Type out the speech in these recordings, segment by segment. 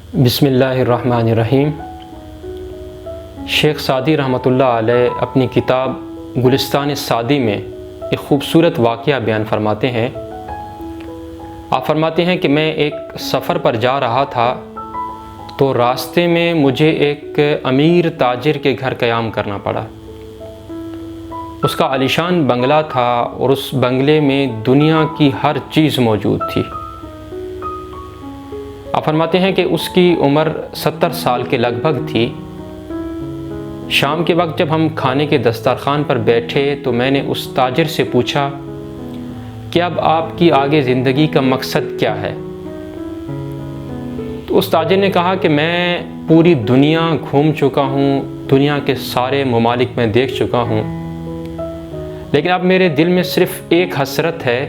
بسم اللہ الرحمن الرحیم۔ شیخ سعدی رحمۃ اللہ علیہ اپنی کتاب گلستان سعدی میں ایک خوبصورت واقعہ بیان فرماتے ہیں۔ آپ فرماتے ہیں کہ میں ایک سفر پر جا رہا تھا تو راستے میں مجھے ایک امیر تاجر کے گھر قیام کرنا پڑا۔ اس کا عالیشان بنگلہ تھا اور اس بنگلے میں دنیا کی ہر چیز موجود تھی۔ آپ فرماتے ہیں کہ اس کی عمر 70 سال کے لگ بھگ تھی۔ شام کے وقت جب ہم کھانے کے دسترخوان پر بیٹھے تو میں نے اس تاجر سے پوچھا کہ اب آپ کی آگے زندگی کا مقصد کیا ہے؟ تو اس تاجر نے کہا کہ میں پوری دنیا گھوم چکا ہوں، دنیا کے سارے ممالک میں دیکھ چکا ہوں، لیکن اب میرے دل میں صرف ایک حسرت ہے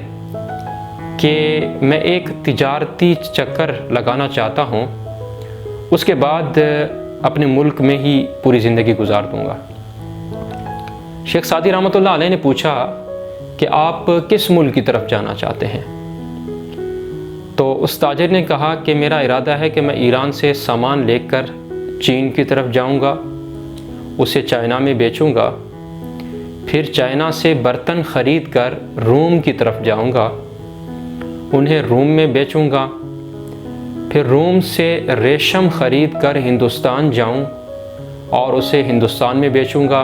کہ میں ایک تجارتی چکر لگانا چاہتا ہوں، اس کے بعد اپنے ملک میں ہی پوری زندگی گزار دوں گا۔ شیخ سعدی رحمۃ اللہ علیہ نے پوچھا کہ آپ کس ملک کی طرف جانا چاہتے ہیں؟ تو اس تاجر نے کہا کہ میرا ارادہ ہے کہ میں ایران سے سامان لے کر چین کی طرف جاؤں گا، اسے چائنا میں بیچوں گا، پھر چائنا سے برتن خرید کر روم کی طرف جاؤں گا، انہیں روم میں بیچوں گا، پھر روم سے ریشم خرید کر ہندوستان جاؤں اور اسے ہندوستان میں بیچوں گا،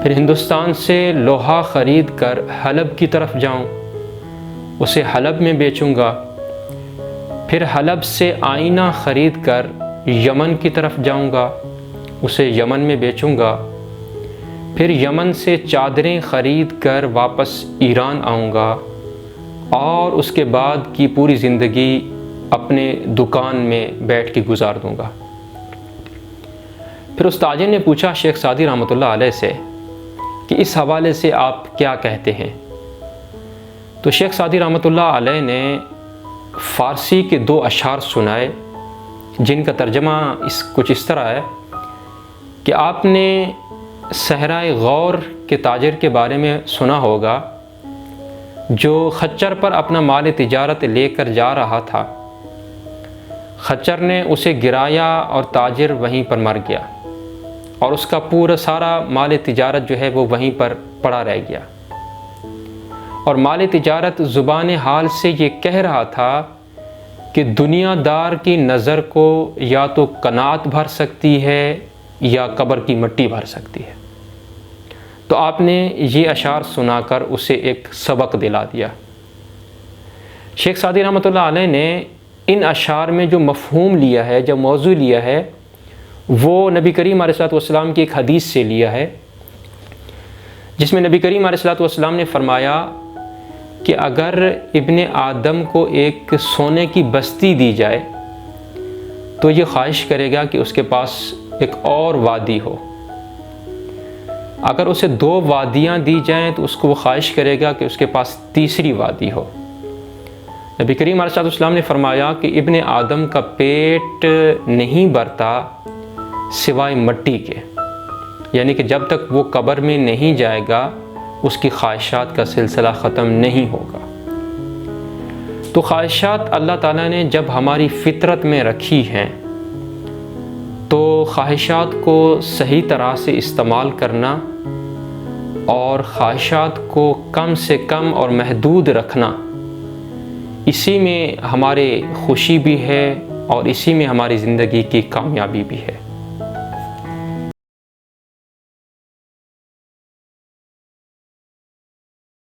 پھر ہندوستان سے لوہا خرید کر حلب کی طرف جاؤں، اسے حلب میں بیچوں گا، پھر حلب سے آئینہ خرید کر یمن کی طرف جاؤں گا، اسے یمن میں بیچوں گا، پھر یمن سے چادریں خرید کر واپس ایران آؤں گا اور اس کے بعد کی پوری زندگی اپنے دکان میں بیٹھ کے گزار دوں گا۔ پھر اس تاجر نے پوچھا شیخ سعدی رحمۃ اللہ علیہ سے کہ اس حوالے سے آپ کیا کہتے ہیں؟ تو شیخ سعدی رحمۃ اللہ علیہ نے فارسی کے 2 اشعار سنائے جن کا ترجمہ کچھ اس طرح ہے کہ آپ نے صحرائے غور کے تاجر کے بارے میں سنا ہوگا جو خچر پر اپنا مال تجارت لے کر جا رہا تھا، خچر نے اسے گرایا اور تاجر وہیں پر مر گیا اور اس کا پورا سارا مال تجارت جو ہے وہ وہیں پر پڑا رہ گیا، اور مال تجارت زبان حال سے یہ کہہ رہا تھا کہ دنیا دار کی نظر کو یا تو قناعت بھر سکتی ہے یا قبر کی مٹی بھر سکتی ہے۔ تو آپ نے یہ اشعار سنا کر اسے ایک سبق دلا دیا۔ شیخ سعدی رحمۃ اللہ علیہ نے ان اشعار میں جو مفہوم لیا ہے، جو موضوع لیا ہے، وہ نبی کریم علیہ الصلوۃ والسلام کی ایک حدیث سے لیا ہے، جس میں نبی کریم علیہ الصلوۃ والسلام نے فرمایا کہ اگر ابن آدم کو ایک سونے کی بستی دی جائے تو یہ خواہش کرے گا کہ اس کے پاس ایک اور وادی ہو، اگر اسے 2 وادیاں دی جائیں تو اس کو وہ خواہش کرے گا کہ اس کے پاس تیسری وادی ہو۔ نبی کریم علیہ السلام نے فرمایا کہ ابن آدم کا پیٹ نہیں بھرتا سوائے مٹی کے، یعنی کہ جب تک وہ قبر میں نہیں جائے گا اس کی خواہشات کا سلسلہ ختم نہیں ہوگا۔ تو خواہشات اللہ تعالیٰ نے جب ہماری فطرت میں رکھی ہیں تو خواہشات کو صحیح طرح سے استعمال کرنا اور خواہشات کو کم سے کم اور محدود رکھنا، اسی میں ہمارے خوشی بھی ہے اور اسی میں ہماری زندگی کی کامیابی بھی ہے۔